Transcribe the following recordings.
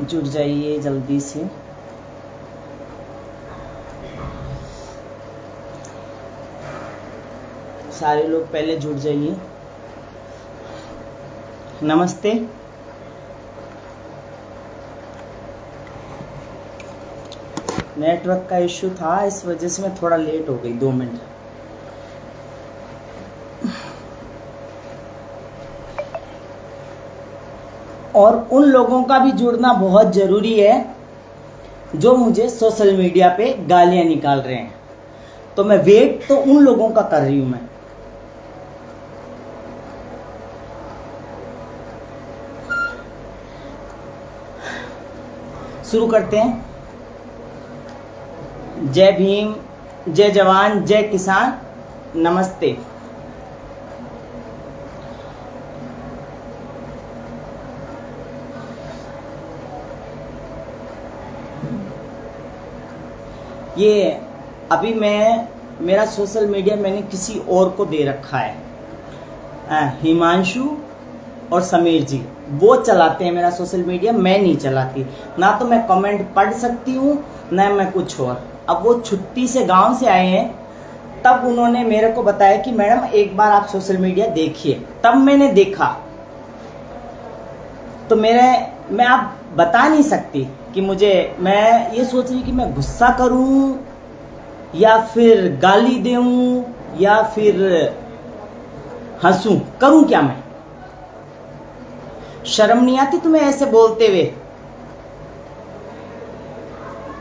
जुड़ जाइए जल्दी से। सारे लोग पहले जुड़ जाइए। नमस्ते। नेटवर्क का इश्यू था, इस वजह से मैं थोड़ा लेट हो गई, 2 मिनट। और उन लोगों का भी जुड़ना बहुत ज़रूरी है जो मुझे सोशल मीडिया पे गालियां निकाल रहे हैं। तो मैं वेट तो उन लोगों का कर रही हूं। मैं शुरू करते हैं। जय भीम, जय जवान, जय किसान, नमस्ते। ये अभी मेरा सोशल मीडिया मैंने किसी और को दे रखा है। हिमांशु और समीर जी वो चलाते हैं मेरा सोशल मीडिया, मैं नहीं चलाती। ना तो मैं कमेंट पढ़ सकती हूँ ना मैं कुछ और। अब वो छुट्टी से गांव से आए हैं, तब उन्होंने मेरे को बताया कि मैडम एक बार आप सोशल मीडिया देखिए। तब मैंने देखा तो मैं आप बता नहीं सकती कि मैं ये सोच रही कि मैं गुस्सा करूं या फिर गाली दूं या फिर हंसूं, करूं क्या मैं? शर्म नहीं आती तुम्हें ऐसे बोलते हुए?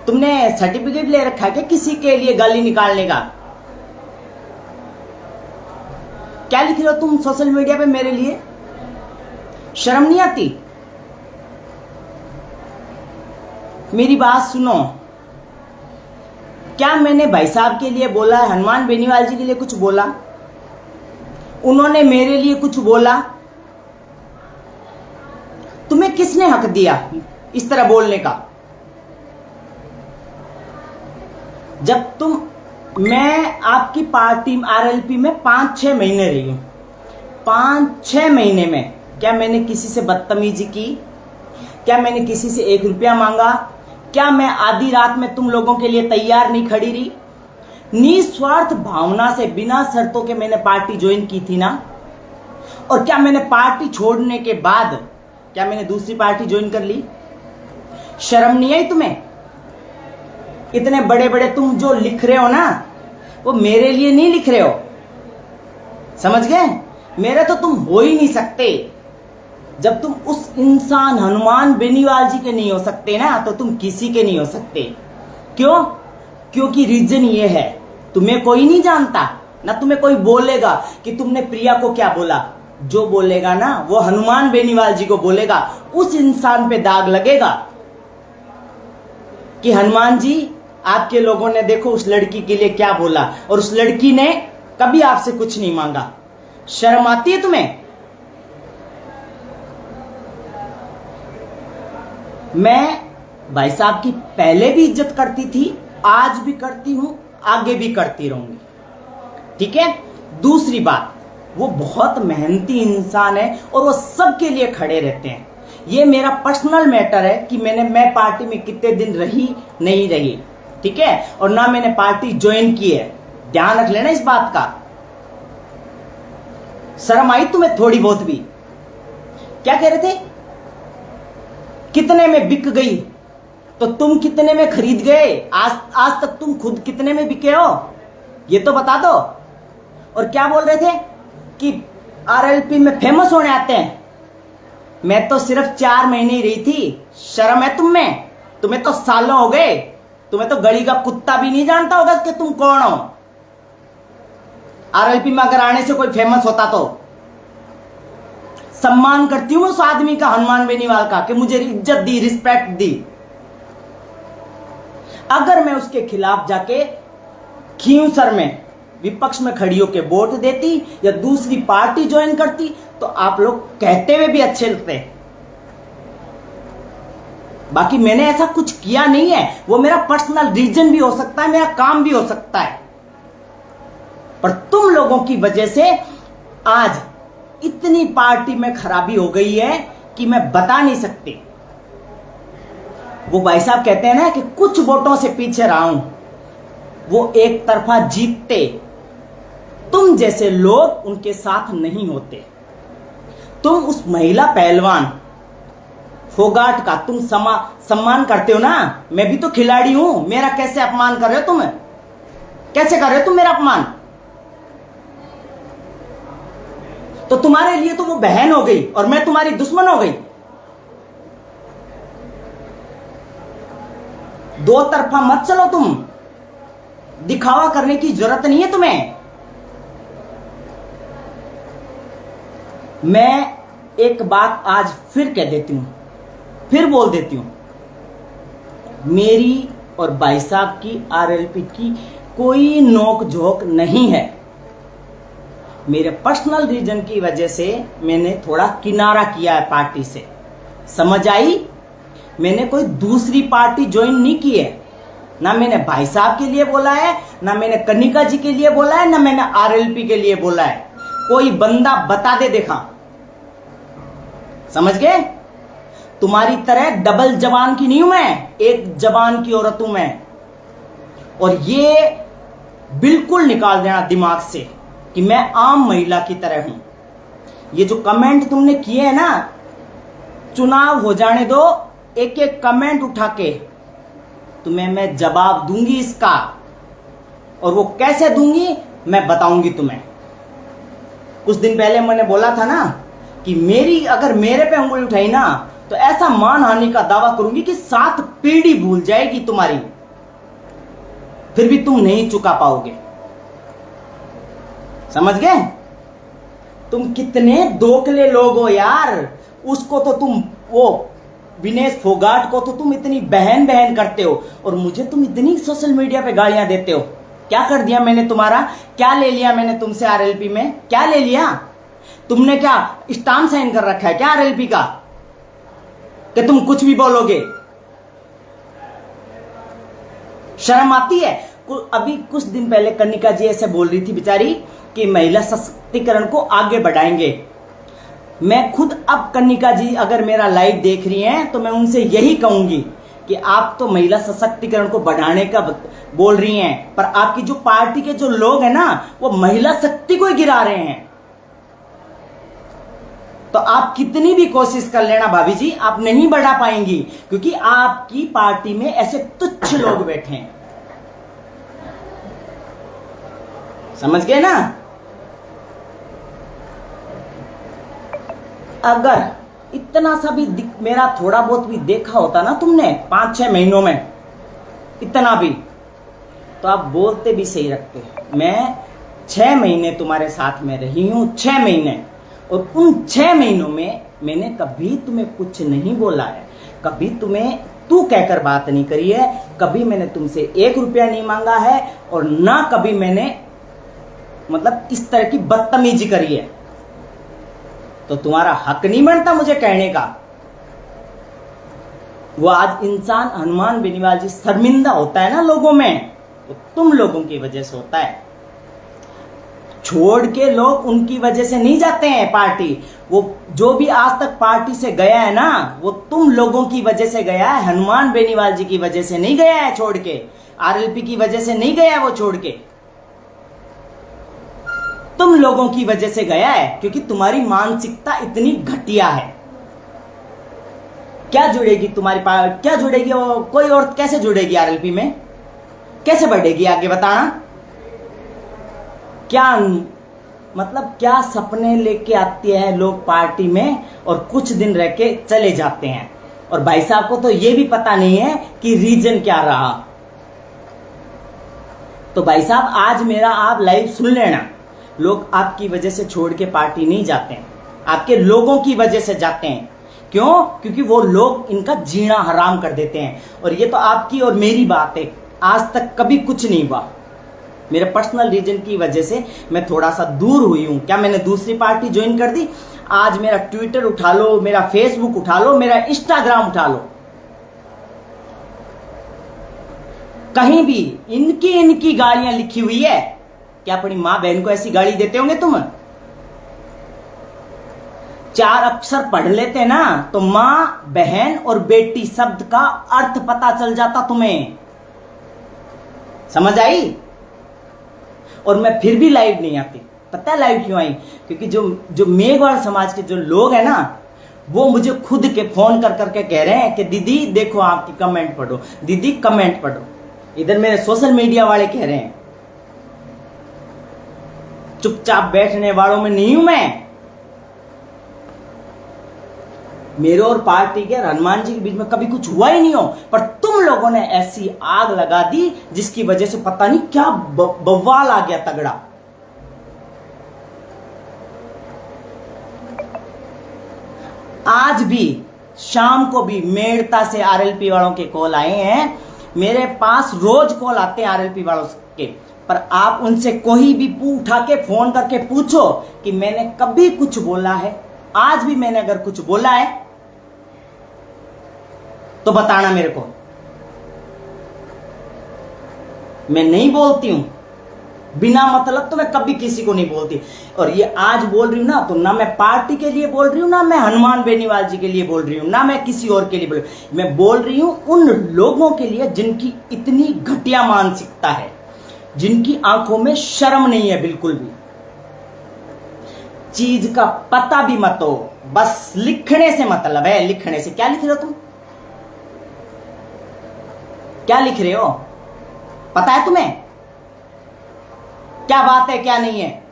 तुमने सर्टिफिकेट ले रखा है क्या किसी के लिए गाली निकालने का? क्या लिख रहे हो तुम सोशल मीडिया पे मेरे लिए? शर्म नहीं आती? मेरी बात सुनो। क्या मैंने भाई साहब के लिए बोला है? हनुमान बेनीवाल जी के लिए कुछ बोला? उन्होंने मेरे लिए कुछ बोला? तुम्हें किसने हक दिया इस तरह बोलने का? मैं आपकी पार्टी आरएलपी में 5-6 महीने रही हूं। 5-6 महीने में क्या मैंने किसी से बदतमीजी की? क्या मैंने किसी से 1 रुपया मांगा? क्या मैं आधी रात में तुम लोगों के लिए तैयार नहीं खड़ी रही? निस्वार्थ भावना से बिना शर्तों के मैंने पार्टी ज्वाइन की थी ना। और क्या मैंने पार्टी छोड़ने के बाद क्या मैंने दूसरी पार्टी ज्वाइन कर ली? शर्म नहीं आई तुम्हें? इतने बड़े बड़े तुम जो लिख रहे हो ना, वो मेरे लिए नहीं लिख रहे हो, समझ गए? मेरे तो तुम हो ही नहीं सकते। जब तुम उस इंसान हनुमान बेनीवाल जी के नहीं हो सकते ना, तो तुम किसी के नहीं हो सकते। क्यों? क्योंकि रीजन ये है, तुम्हें कोई नहीं जानता ना, तुम्हें कोई बोलेगा कि तुमने प्रिया को क्या बोला। जो बोलेगा ना वो हनुमान बेनीवाल जी को बोलेगा। उस इंसान पे दाग लगेगा कि हनुमान जी आपके लोगों ने देखो उस लड़की के लिए क्या बोला, और उस लड़की ने कभी आपसे कुछ नहीं मांगा। शर्म आती है तुम्हें? मैं भाई साहब की पहले भी इज्जत करती थी, आज भी करती हूं, आगे भी करती रहूंगी, ठीक है? दूसरी बात, वो बहुत मेहनती इंसान है और वो सबके लिए खड़े रहते हैं। ये मेरा पर्सनल मैटर है कि मैं पार्टी में कितने दिन रही नहीं रही, ठीक है? और ना मैंने पार्टी ज्वाइन की है, ध्यान रख लेना इस बात का। शर्म आई तुम्हें थोड़ी बहुत भी? क्या कह रहे थे? कितने में बिक गई? तो तुम कितने में खरीद गए? आज तक तुम खुद कितने में बिके हो, ये तो बता दो। और क्या बोल रहे थे कि आरएलपी में फेमस होने आते हैं। मैं तो सिर्फ 4 महीने ही रही थी। शर्म है तुम में? तुम्हें तो सालों हो गए। तुम्हें तो गली का कुत्ता भी नहीं जानता होगा कि तुम कौन हो। आरएलपी में अगर आने से कोई फेमस होता तो सम्मान करती हूं उस आदमी का, हनुमान बेनीवाल का, कि मुझे इज्जत दी, रिस्पेक्ट दी। अगर मैं उसके खिलाफ जाके खींवसर में विपक्ष में खड़ी होकर वोट देती या दूसरी पार्टी ज्वाइन करती तो आप लोग कहते हुए भी अच्छे लगते। बाकी मैंने ऐसा कुछ किया नहीं है। वो मेरा पर्सनल रीजन भी हो सकता है, मेरा काम भी हो सकता है, पर तुम लोगों की वजह से आज इतनी पार्टी में खराबी हो गई है कि मैं बता नहीं सकती। वो भाई साहब कहते हैं ना कि कुछ वोटों से पीछे रहा हूं, वो एक तरफा जीतते, तुम जैसे लोग उनके साथ नहीं होते। तुम उस महिला पहलवान फोगाट का तुम सम्मान करते हो ना, मैं भी तो खिलाड़ी हूं, मेरा कैसे अपमान कर रहे हो तुम? कैसे कर रहे हो तुम मेरा अपमान? तो तुम्हारे लिए तो वो बहन हो गई और मैं तुम्हारी दुश्मन हो गई। दो तरफा मत चलो तुम, दिखावा करने की जरूरत नहीं है तुम्हें। मैं एक बात आज फिर कह देती हूं, फिर बोल देती हूं, मेरी और भाई साहब की आरएलपी की कोई नोक झोंक नहीं है। मेरे पर्सनल रीजन की वजह से मैंने थोड़ा किनारा किया है पार्टी से, समझ आई? मैंने कोई दूसरी पार्टी ज्वाइन नहीं की है, ना मैंने भाई साहब के लिए बोला है, ना मैंने कनिका जी के लिए बोला है, ना मैंने आरएलपी के लिए बोला है। कोई बंदा बता दे देखा, समझ गए? तुम्हारी तरह डबल जबान की नहीं हूं मैं, एक जबान की औरत हूं मैं। और ये बिल्कुल निकाल देना दिमाग से कि मैं आम महिला की तरह हूं। ये जो कमेंट तुमने किए हैं ना, चुनाव हो जाने दो, एक एक कमेंट उठा के तुम्हें मैं जवाब दूंगी इसका, और वो कैसे दूंगी मैं बताऊंगी तुम्हें। कुछ दिन पहले मैंने बोला था ना कि मेरी अगर मेरे पे उंगली उठाई ना तो ऐसा मानहानि का दावा करूंगी कि 7 पीढ़ी भूल जाएगी तुम्हारी, फिर भी तुम नहीं चुका पाओगे। समझ गए? तुम कितने दोखले लोग हो यार। उसको तो तुम, वो विनेश फोगाट को तो तुम इतनी बहन बहन करते हो, और मुझे तुम इतनी सोशल मीडिया पे गालियां देते हो। क्या कर दिया मैंने तुम्हारा? क्या ले लिया मैंने तुमसे आरएलपी में? क्या ले लिया? तुमने क्या स्टाम्प साइन कर रखा है क्या आरएलपी का कि तुम कुछ भी बोलोगे? शर्म आती है? अभी कुछ दिन पहले कनिका जी ऐसे बोल रही थी बेचारी कि महिला सशक्तिकरण को आगे बढ़ाएंगे। मैं खुद, अब कनिका जी अगर मेरा लाइव देख रही हैं तो मैं उनसे यही कहूंगी कि आप तो महिला सशक्तिकरण को बढ़ाने का बोल रही हैं, पर आपकी जो पार्टी के जो लोग हैं ना, वो महिला शक्ति को ही गिरा रहे हैं। तो आप कितनी भी कोशिश कर लेना भाभी जी, आप नहीं बढ़ा पाएंगी, क्योंकि आपकी पार्टी में ऐसे तुच्छ लोग बैठे हैं। समझ गए ना? अगर इतना सा भी मेरा थोड़ा बहुत भी देखा होता ना तुमने 5-6 महीनों में, इतना भी, तो आप बोलते भी सही रखते। मैं 6 महीने तुम्हारे साथ में रही हूं, 6 महीने, और उन 6 महीनों में मैंने कभी तुम्हें कुछ नहीं बोला है, कभी तुम्हें तू कहकर बात नहीं करी है, कभी मैंने तुमसे 1 रुपया नहीं मांगा है, और ना कभी मैंने मतलब इस तरह की बदतमीजी करी है। तो तुम्हारा हक नहीं बनता मुझे कहने का। वो आज इंसान हनुमान बेनीवाल जी शर्मिंदा होता है ना लोगों में, तो तुम लोगों की वजह से होता है। छोड़ के लोग उनकी वजह से नहीं जाते हैं पार्टी। वो जो भी आज तक पार्टी से गया है ना, वो तुम लोगों की वजह से गया है, हनुमान बेनीवाल जी की वजह से नहीं गया है छोड़ के, आरएलपी की वजह से नहीं गया है वो छोड़ के, तुम लोगों की वजह से गया है, क्योंकि तुम्हारी मानसिकता इतनी घटिया है। क्या जुड़ेगी तुम्हारी क्या जुड़ेगी वो? कोई और कैसे जुड़ेगी आरएलपी में? कैसे बढ़ेगी आगे बताना? क्या मतलब क्या सपने लेके आते हैं लोग पार्टी में और कुछ दिन रह के चले जाते हैं, और भाई साहब को तो ये भी पता नहीं है कि रीजन क्या रहा। तो भाई साहब आज मेरा आप लाइव सुन लेना, लोग आपकी वजह से छोड़ के पार्टी नहीं जाते हैं, आपके लोगों की वजह से जाते हैं। क्यों? क्योंकि वो लोग इनका जीना हराम कर देते हैं। और ये तो आपकी और मेरी बात है, आज तक कभी कुछ नहीं हुआ। मेरे पर्सनल रीजन की वजह से मैं थोड़ा सा दूर हुई हूं। क्या मैंने दूसरी पार्टी ज्वाइन कर दी? आज मेरा ट्विटर उठा लो, मेरा फेसबुक उठा लो, मेरा इंस्टाग्राम उठा लो, कहीं भी इनकी गालियां लिखी हुई है। क्या अपनी मां बहन को ऐसी गाली देते होंगे तुम? 4 अक्षर पढ़ लेते ना तो मां, बहन और बेटी शब्द का अर्थ पता चल जाता तुम्हें। समझ आई? और मैं फिर भी लाइव नहीं आती। पता है लाइव क्यों आई? क्योंकि जो मेघवाल समाज के जो लोग हैं ना, वो मुझे खुद के फोन कर करके कह रहे हैं कि दीदी देखो आपकी कमेंट पढ़ो, दीदी कमेंट पढ़ो। इधर मेरे सोशल मीडिया वाले कह रहे हैं। चुपचाप बैठने वालों में नहीं हूं मैं। मेरे और पार्टी के हनुमान जी के बीच में कभी कुछ हुआ ही नहीं हो, पर तुम लोगों ने ऐसी आग लगा दी जिसकी वजह से पता नहीं क्या बवाल आ गया तगड़ा। आज भी शाम को भी मेड़ता से आरएलपी वालों के कॉल आए हैं। मेरे पास रोज कॉल आते हैं आरएलपी वालों के, पर आप उनसे कोई भी उठा के फोन करके पूछो कि मैंने कभी कुछ बोला है। आज भी मैंने अगर कुछ बोला है तो बताना मेरे को। मैं नहीं बोलती हूं बिना मतलब, तो मैं कभी किसी को नहीं बोलती। और ये आज बोल रही हूं ना, तो ना मैं पार्टी के लिए बोल रही हूं, ना मैं हनुमान बेनीवाल जी के लिए बोल रही हूं, ना मैं किसी और के लिए बोल रही हूं। मैं बोल रही हूं उन लोगों के लिए जिनकी इतनी घटिया मानसिकता है, जिनकी आंखों में शर्म नहीं है बिल्कुल भी। चीज का पता भी मत हो, बस लिखने से मतलब है। लिखने से क्या लिख रहे हो तुम? क्या लिख रहे हो? पता है तुम्हें क्या बात है क्या नहीं है?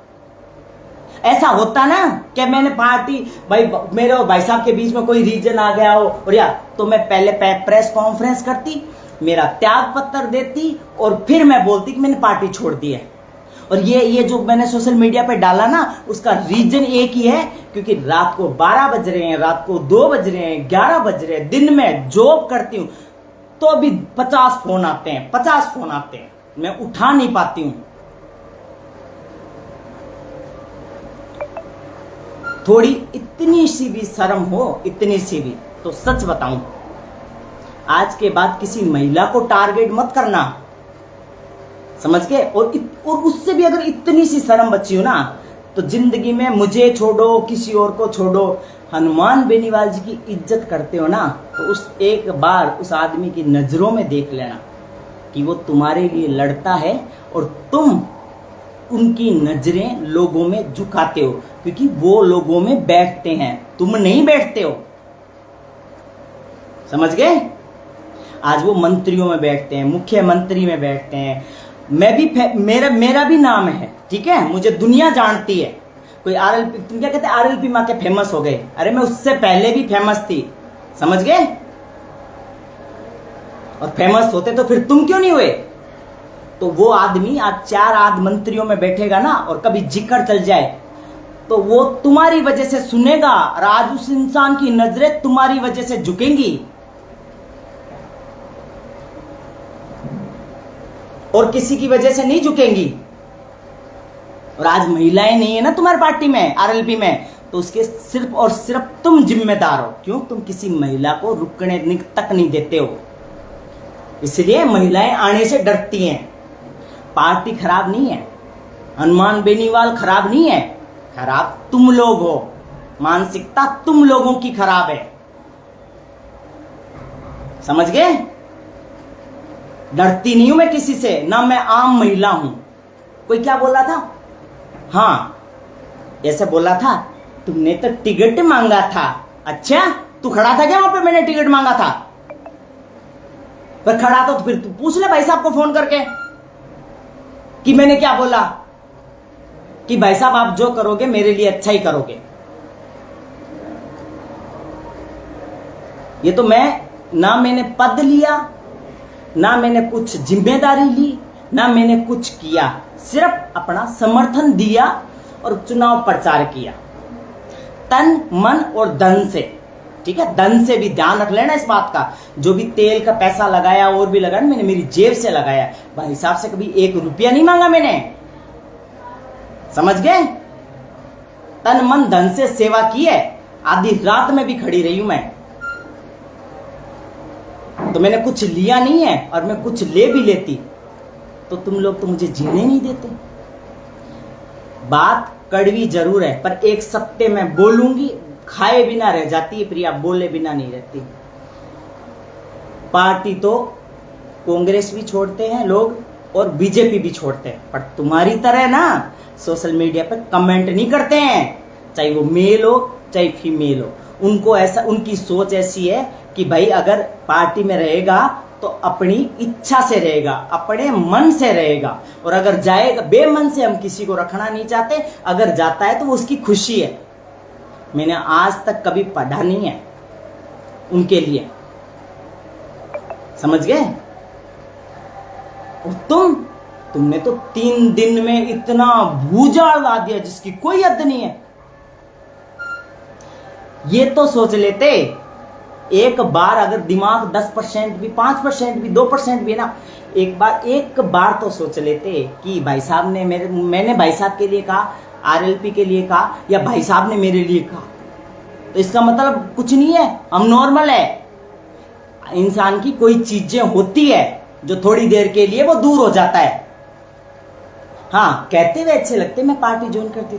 ऐसा होता ना कि मैंने पार्टी, भाई मेरे और भाई साहब के बीच में कोई रीजन आ गया हो और यार, तो मैं पहले प्रेस कॉन्फ्रेंस करती, मेरा त्याग पत्र देती और फिर मैं बोलती कि मैंने पार्टी छोड़ दी है। और ये जो मैंने सोशल मीडिया पे डाला ना, उसका रीजन एक ही है, क्योंकि रात को 12 बज रहे हैं, रात को 2 बज रहे हैं, 11 बज रहे हैं, दिन में जॉब करती हूं तो भी 50 फोन आते हैं, 50 फोन आते हैं, मैं उठा नहीं पाती हूं। थोड़ी इतनी सी भी शर्म हो, इतनी सी भी, तो सच बताऊं, आज के बाद किसी महिला को टारगेट मत करना, समझ गए? और उससे भी अगर इतनी सी शर्म बची हो ना, तो जिंदगी में मुझे छोड़ो, किसी और को छोड़ो, हनुमान बेनीवाल जी की इज्जत करते हो ना, तो उस एक बार उस आदमी की नजरों में देख लेना कि वो तुम्हारे लिए लड़ता है और तुम उनकी नजरें लोगों में झुकाते हो, क्योंकि वो लोगों में बैठते हैं, तुम नहीं बैठते हो। समझ गए? आज वो मंत्रियों में बैठते हैं, मुख्यमंत्री में बैठते हैं। मैं भी मेरा भी नाम है, ठीक है, मुझे दुनिया जानती है। कोई आरएलपी, तुम क्या कहते हैं आरएलपी माँ के फेमस हो गए? अरे मैं उससे पहले भी फेमस थी, समझ गए? और फेमस होते तो फिर तुम क्यों नहीं हुए? तो वो आदमी आज 4 आध मंत्रियों में बैठेगा ना, और कभी जिक्र चल जाए तो वो तुम्हारी वजह से सुनेगा, और आज उस इंसान की नजरें तुम्हारी वजह से झुकेंगी और किसी की वजह से नहीं झुकेंगी। और आज महिलाएं नहीं है ना तुम्हारी पार्टी में, आरएलपी में, तो उसके सिर्फ और सिर्फ तुम जिम्मेदार हो। क्यों? तुम किसी महिला को रुकने तक नहीं देते हो, इसलिए महिलाएं आने से डरती हैं। पार्टी खराब नहीं है, हनुमान बेनीवाल खराब नहीं है, खराब तुम लोग हो, मानसिकता तुम लोगों की खराब है। समझ गए? डरती नहीं हूं मैं किसी से, ना मैं आम महिला हूं। कोई क्या बोला था? हाँ, ऐसे बोला था, तुमने तो टिकट मांगा था। अच्छा, तू खड़ा था क्या वहां पे? मैंने टिकट मांगा था। पर खड़ा तो फिर तू पूछ ले भाई साहब को फोन करके कि मैंने क्या बोला, कि भाई साहब आप जो करोगे मेरे लिए अच्छा ही करोगे। ये तो मैंने पद लिया, ना मैंने कुछ जिम्मेदारी ली, ना मैंने कुछ किया, सिर्फ अपना समर्थन दिया और चुनाव प्रचार किया, तन मन और धन से। ठीक है, धन से भी ध्यान रख लेना इस बात का। जो भी तेल का पैसा लगाया और भी लगाया, मैंने मेरी जेब से लगाया, भाई साहब से कभी 1 रुपया नहीं मांगा मैंने। समझ गए? तन मन धन से सेवा की है, आधी रात में भी खड़ी रही हूं मैं, तो मैंने कुछ लिया नहीं है। और मैं कुछ ले भी लेती तो तुम लोग तो मुझे जीने नहीं देते। बात कड़वी जरूर है, पर एक सत्य मैं बोलूंगी, खाए बिना रह जाती है प्रिया, बोले बिना नहीं रहती। पार्टी तो कांग्रेस भी छोड़ते हैं लोग और बीजेपी भी छोड़ते हैं, पर तुम्हारी तरह ना सोशल मीडिया पर कमेंट नहीं करते हैं, चाहे वो मेल हो चाहे फीमेल हो। उनको ऐसा, उनकी सोच ऐसी है कि भाई अगर पार्टी में रहेगा तो अपनी इच्छा से रहेगा, अपने मन से रहेगा, और अगर जाएगा बेमन से, हम किसी को रखना नहीं चाहते, अगर जाता है तो वो उसकी खुशी है। मैंने आज तक कभी पढ़ा नहीं है उनके लिए, समझ गए? और तुमने तो 3 दिन में इतना भूचाल ला दिया जिसकी कोई हद नहीं है। ये तो सोच लेते एक बार, अगर दिमाग 10% भी, 5% भी, 2% भी है ना, एक बार तो सोच लेते कि भाई साहब ने मैंने भाई साहब के लिए कहा, आरएलपी के लिए कहा, या भाई साहब ने मेरे लिए कहा, तो इसका मतलब कुछ नहीं है, हम नॉर्मल है। इंसान की कोई चीजें होती है जो थोड़ी देर के लिए वो दूर हो जाता है। हाँ, कहते हुए अच्छे लगते, मैं पार्टी ज्वाइन करती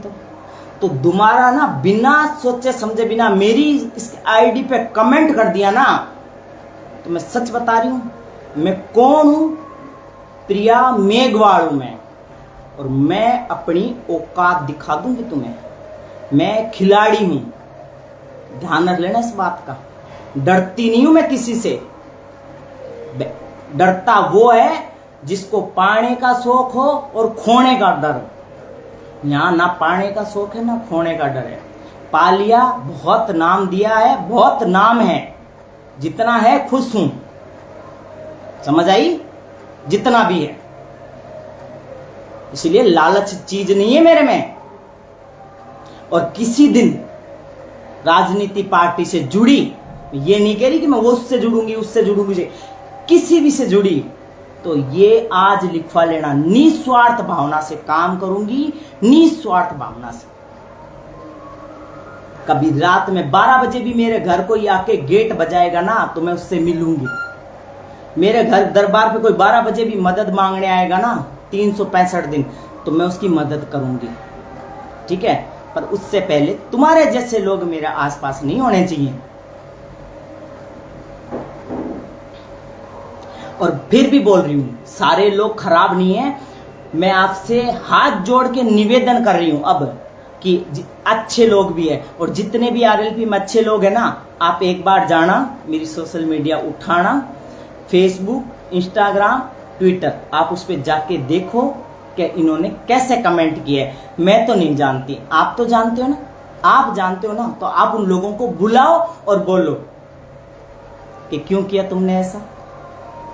तो तुम्हारा ना बिना सोचे समझे, बिना मेरी इस आईडी पे कमेंट कर दिया ना, तो मैं सच बता रही हूं मैं कौन हूं। प्रिया मेघवाल हूं मैं, और मैं अपनी औकात दिखा दूंगी तुम्हें। मैं खिलाड़ी हूं, ध्यान रख लेना इस बात का। डरती नहीं हूं मैं किसी से। डरता वो है जिसको पाने का शौक हो और खोने का डर हो। यहां ना पाने का शौक है ना खोने का डर है। पा लिया, बहुत नाम दिया है, बहुत नाम है, जितना है खुश हूं, समझ आई? जितना भी है, इसलिए लालच चीज नहीं है मेरे में। और किसी दिन राजनीति पार्टी से जुड़ी, ये नहीं कह रही कि मैं वो उससे जुड़ूंगी उससे जुड़ूंगी, किसी भी से जुड़ी तो ये आज लिखवा लेना, निस्वार्थ भावना से काम करूंगी, निस्वार्थ भावना से। कभी रात में 12 बजे भी मेरे घर कोई आके गेट बजाएगा ना, तो मैं उससे मिलूंगी। मेरे घर दरबार पे कोई 12 बजे भी मदद मांगने आएगा ना, 365 दिन, तो मैं उसकी मदद करूंगी, ठीक है? पर उससे पहले तुम्हारे जैसे लोग मेरे आसपास नहीं होने चाहिए। और फिर भी बोल रही हूं, सारे लोग खराब नहीं है। मैं आपसे हाथ जोड़ के निवेदन कर रही हूं अब कि अच्छे लोग भी है, और जितने भी आरएलपी में अच्छे लोग हैं ना, आप एक बार जाना, मेरी सोशल मीडिया उठाना, फेसबुक, इंस्टाग्राम, ट्विटर, आप उस पर जाके देखो कि इन्होंने कैसे कमेंट किए है। मैं तो नहीं जानती, आप तो जानते हो ना। आप जानते हो ना, तो आप उन लोगों को बुलाओ और बोलो कि क्यों किया तुमने ऐसा।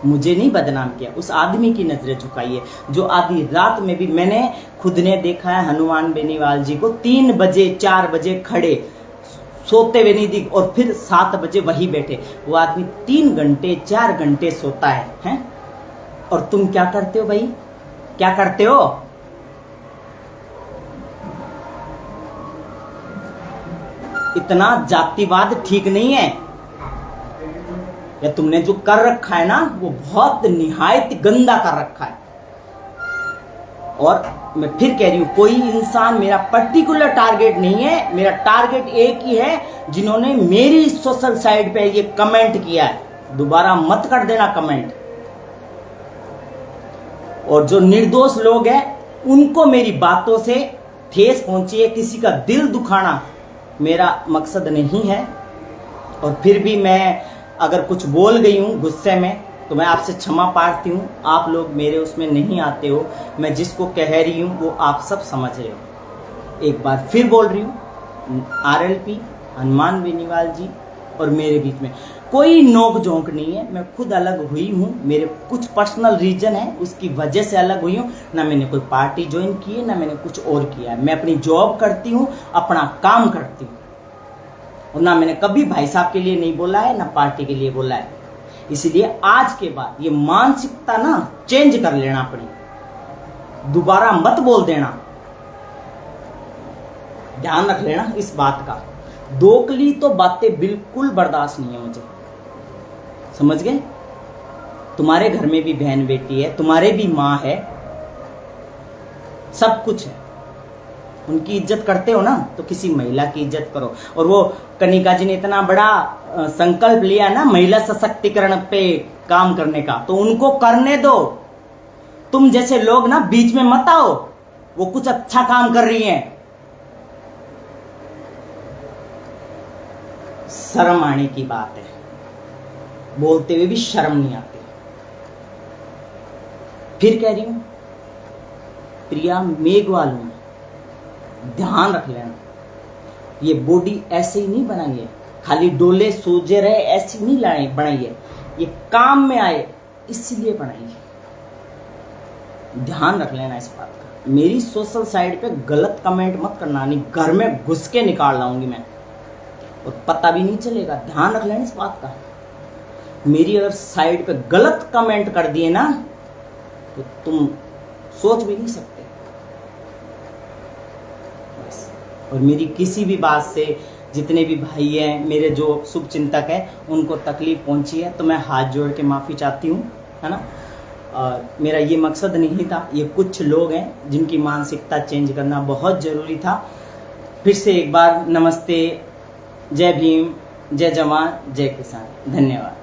मुझे नहीं बदनाम किया, उस आदमी की नजरें झुकाइए जो आधी रात में भी, मैंने खुद ने देखा है हनुमान बेनीवाल जी को 3 बजे 4 बजे खड़े, सोते हुए नहीं दिख, और फिर 7 बजे वही बैठे। वो आदमी 3 घंटे 4 घंटे सोता है? और तुम क्या करते हो भाई, क्या करते हो? इतना जातिवाद ठीक नहीं है। या तुमने जो कर रखा है ना, वो बहुत निहायत गंदा कर रखा है। और मैं फिर कह रही हूं, कोई इंसान मेरा पर्टिकुलर टारगेट नहीं है। मेरा टारगेट एक ही है, जिन्होंने मेरी सोशल साइट पे ये कमेंट किया है। दोबारा मत कर देना कमेंट। और जो निर्दोष लोग हैं, उनको मेरी बातों से ठेस पहुंची है। किसी का दिल दुखाना मेरा मकसद नहीं है। और फिर भी मैं अगर कुछ बोल गई हूं गुस्से में, तो मैं आपसे क्षमा प्रार्थी हूं। आप लोग मेरे उसमें नहीं आते हो। मैं जिसको कह रही हूं वो आप सब समझ रहे हो। एक बार फिर बोल रही हूं, आरएलपी, हनुमान बेनीवाल जी और मेरे बीच में कोई नोक झोंक नहीं है। मैं खुद अलग हुई हूं, मेरे कुछ पर्सनल रीजन है, उसकी वजह से अलग हुई हूं। ना मैंने कोई पार्टी ज्वाइन की है, ना मैंने कुछ और किया है। मैं अपनी जॉब करती हूं, अपना काम करती हूं, और ना मैंने कभी भाई साहब के लिए नहीं बोला है, ना पार्टी के लिए बोला है। इसलिए आज के बाद ये मानसिकता ना चेंज कर लेना अपनी, दोबारा मत बोल देना, ध्यान रख लेना इस बात का। दोगली तो बातें बिल्कुल बर्दाश्त नहीं है मुझे, समझ गए? तुम्हारे घर में भी बहन बेटी है, तुम्हारे भी माँ है, सब कुछ है, उनकी इज्जत करते हो ना तो किसी महिला की इज्जत करो। और वो कनिका जी ने इतना बड़ा संकल्प लिया ना महिला सशक्तिकरण पे काम करने का, तो उनको करने दो। तुम जैसे लोग ना बीच में मत आओ, वो कुछ अच्छा काम कर रही हैं। शर्म आने की बात है, बोलते हुए भी शर्म नहीं आती। फिर कह रही हूं प्रिया मेघवाल हूं, ध्यान रख लेना। ये बॉडी ऐसे ही नहीं बनाई है, खाली डोले सोजे रहे ऐसी नहीं बनाई है, ये काम में आए इसलिए बनाई है। ध्यान रख लेना इस बात का। मेरी सोशल साइट पे गलत कमेंट मत करना, नहीं घर में घुस के निकाल लाऊंगी मैं, और पता भी नहीं चलेगा। ध्यान रख लेना इस बात का। मेरी अगर साइट पे गलत कमेंट कर दिए ना तो तुम सोच भी नहीं सकते। बस। और मेरी किसी भी बात से जितने भी भाई हैं, मेरे जो शुभ चिंतक हैं, उनको तकलीफ पहुंची है तो मैं हाथ जोड़ के माफ़ी चाहती हूँ, है ना। मेरा ये मकसद नहीं था। ये कुछ लोग हैं जिनकी मानसिकता चेंज करना बहुत ज़रूरी था। फिर से एक बार नमस्ते, जय भीम, जय जवान, जय किसान, धन्यवाद।